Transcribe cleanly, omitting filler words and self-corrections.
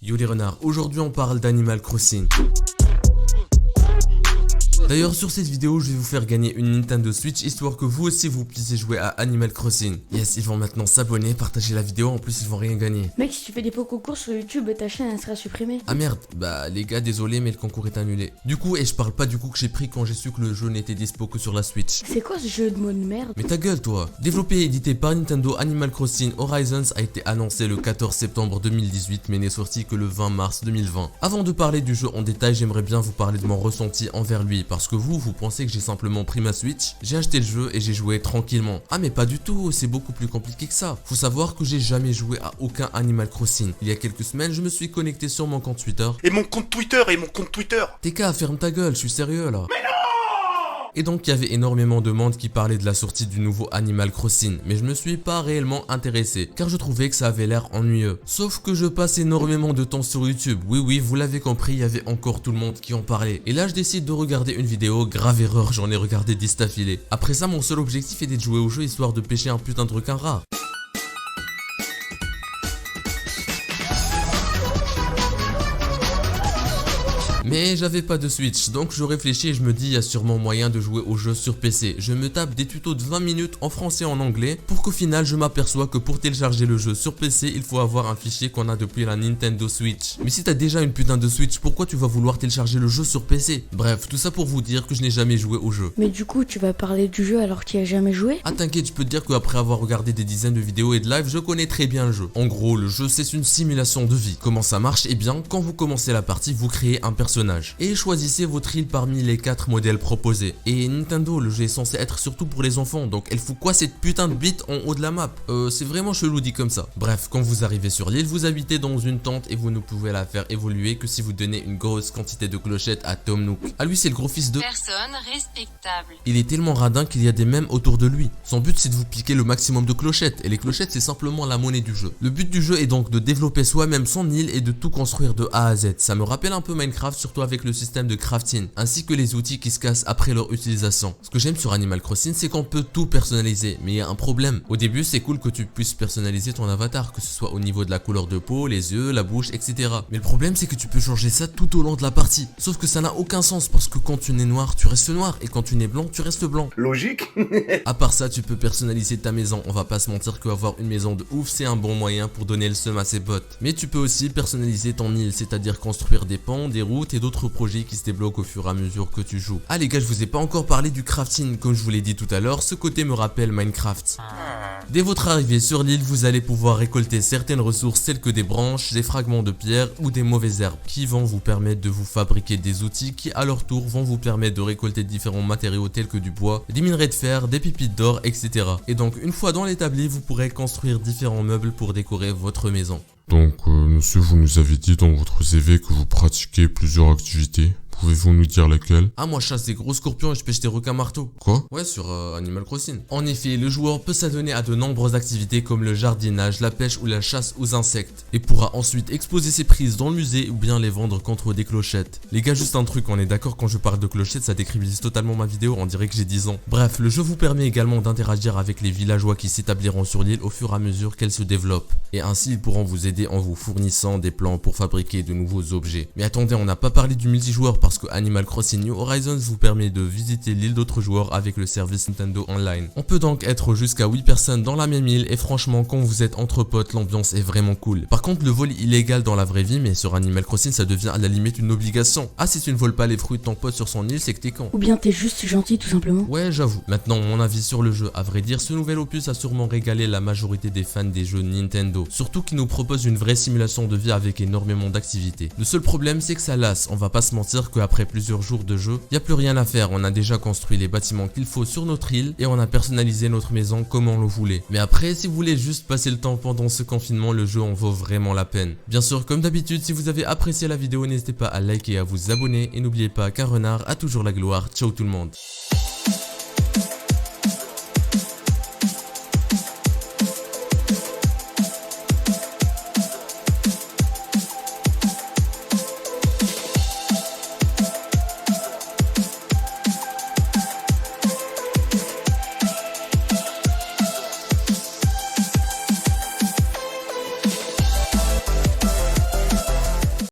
Yo les renards, aujourd'hui on parle d'Animal Crossing. D'ailleurs sur cette vidéo je vais vous faire gagner une Nintendo Switch histoire que vous aussi vous puissiez jouer à Animal Crossing. Yes, ils vont maintenant s'abonner, partager la vidéo, en plus ils vont rien gagner. Mec, si tu fais des faux concours sur YouTube, ta chaîne elle sera supprimée. Ah merde, bah les gars désolé mais le concours est annulé. Du coup, et je parle pas du coup que j'ai pris quand j'ai su que le jeu n'était dispo que sur la Switch. C'est quoi ce jeu de mots de merde? Mais ta gueule toi. Développé et édité par Nintendo, Animal Crossing Horizons a été annoncé le 14 septembre 2018 mais n'est sorti que le 20 mars 2020. Avant de parler du jeu en détail, j'aimerais bien vous parler de mon ressenti envers lui parce que vous pensez que j'ai simplement pris ma Switch, j'ai acheté le jeu et j'ai joué tranquillement. Ah mais pas du tout, c'est beaucoup plus compliqué que ça. Faut savoir que j'ai jamais joué à aucun Animal Crossing. Il y a quelques semaines, je me suis connecté sur mon compte Twitter. Et mon compte Twitter TK, ferme ta gueule, je suis sérieux là. Mais non! Et donc il y avait énormément de monde qui parlait de la sortie du nouveau Animal Crossing, mais je me suis pas réellement intéressé, car je trouvais que ça avait l'air ennuyeux. Sauf que je passe énormément de temps sur YouTube, oui vous l'avez compris, il y avait encore tout le monde qui en parlait. Et là je décide de regarder une vidéo, grave erreur, j'en ai regardé 10 d'affilée. Après ça mon seul objectif était de jouer au jeu histoire de pêcher un putain de requin rare. Mais j'avais pas de Switch, donc je réfléchis et je me dis il y a sûrement moyen de jouer au jeu sur PC. Je me tape des tutos de 20 minutes en français et en anglais pour qu'au final je m'aperçois que pour télécharger le jeu sur PC, il faut avoir un fichier qu'on a depuis la Nintendo Switch. Mais si t'as déjà une putain de Switch, pourquoi tu vas vouloir télécharger le jeu sur PC? Bref, tout ça pour vous dire que je n'ai jamais joué au jeu. Mais du coup, tu vas parler du jeu alors que tu as jamais joué? Ah t'inquiète, je peux te dire qu'après avoir regardé des dizaines de vidéos et de live, je connais très bien le jeu. En gros, le jeu c'est une simulation de vie. Comment ça marche? Eh bien, quand vous commencez la partie, vous créez un personnage et choisissez votre île parmi les 4 modèles proposés. Et Nintendo, le jeu est censé être surtout pour les enfants, donc elle fout quoi cette putain de bite en haut de la map? C'est vraiment chelou dit comme ça. Bref, quand vous arrivez sur l'île, vous habitez dans une tente et vous ne pouvez la faire évoluer que si vous donnez une grosse quantité de clochettes à Tom Nook. Ah lui c'est le gros fils de personne respectable. Il est tellement radin qu'il y a des mèmes autour de lui. Son but c'est de vous piquer le maximum de clochettes et les clochettes c'est simplement la monnaie du jeu. Le but du jeu est donc de développer soi-même son île et de tout construire de A à Z. Ça me rappelle un peu Minecraft, surtout avec le système de crafting ainsi que les outils qui se cassent après leur utilisation. Ce que j'aime sur Animal Crossing c'est qu'on peut tout personnaliser, mais il y a un problème. Au début c'est cool que tu puisses personnaliser ton avatar, que ce soit au niveau de la couleur de peau, les yeux, la bouche, etc. Mais le problème c'est que tu peux changer ça tout au long de la partie. Sauf que ça n'a aucun sens parce que quand tu nais noir tu restes noir et quand tu nais blanc tu restes blanc. Logique. À part ça tu peux personnaliser ta maison, on va pas se mentir qu'avoir une maison de ouf c'est un bon moyen pour donner le seum à ses potes. Mais tu peux aussi personnaliser ton île, c'est-à-dire construire des ponts, des routes et d'autres projets qui se débloquent au fur et à mesure que tu joues. Ah les gars, je vous ai pas encore parlé du crafting, comme je vous l'ai dit tout à l'heure, ce côté me rappelle Minecraft. Dès votre arrivée sur l'île, vous allez pouvoir récolter certaines ressources telles que des branches, des fragments de pierre ou des mauvaises herbes qui vont vous permettre de vous fabriquer des outils qui à leur tour vont vous permettre de récolter différents matériaux tels que du bois, des minerais de fer, des pépites d'or, etc. Et donc une fois dans l'établi, vous pourrez construire différents meubles pour décorer votre maison. Donc, monsieur, vous nous avez dit dans votre CV que vous pratiquez plusieurs activités. Pouvez-vous nous dire lesquelles? Ah moi je chasse des gros scorpions et je pêche des requins marteaux. Quoi? Ouais, sur Animal Crossing. En effet, le joueur peut s'adonner à de nombreuses activités comme le jardinage, la pêche ou la chasse aux insectes et pourra ensuite exposer ses prises dans le musée ou bien les vendre contre des clochettes. Les gars, juste un truc, on est d'accord, quand je parle de clochettes ça décrédibilise totalement ma vidéo, on dirait que j'ai 10 ans. Bref, le jeu vous permet également d'interagir avec les villageois qui s'établiront sur l'île au fur et à mesure qu'elle se développe. Et ainsi ils pourront vous aider en vous fournissant des plans pour fabriquer de nouveaux objets. Mais attendez, on n'a pas parlé du multijoueur parce que Animal Crossing New Horizons vous permet de visiter l'île d'autres joueurs avec le service Nintendo Online. On peut donc être jusqu'à 8 personnes dans la même île et franchement quand vous êtes entre potes l'ambiance est vraiment cool. Par contre le vol est illégal dans la vraie vie mais sur Animal Crossing ça devient à la limite une obligation. Ah si tu ne voles pas les fruits de ton pote sur son île c'est que t'es con. Ou bien t'es juste gentil tout simplement. Ouais j'avoue. Maintenant mon avis sur le jeu, à vrai dire ce nouvel opus a sûrement régalé la majorité des fans des jeux Nintendo. Surtout qu'il nous propose une vraie simulation de vie avec énormément d'activités. Le seul problème c'est que ça lasse, on va pas se mentir qu'après plusieurs jours de jeu, il n'y a plus rien à faire, on a déjà construit les bâtiments qu'il faut sur notre île et on a personnalisé notre maison comme on le voulait. Mais après, si vous voulez juste passer le temps pendant ce confinement, le jeu en vaut vraiment la peine. Bien sûr, comme d'habitude, si vous avez apprécié la vidéo, n'hésitez pas à liker et à vous abonner et n'oubliez pas qu'un renard a toujours la gloire. Ciao tout le monde.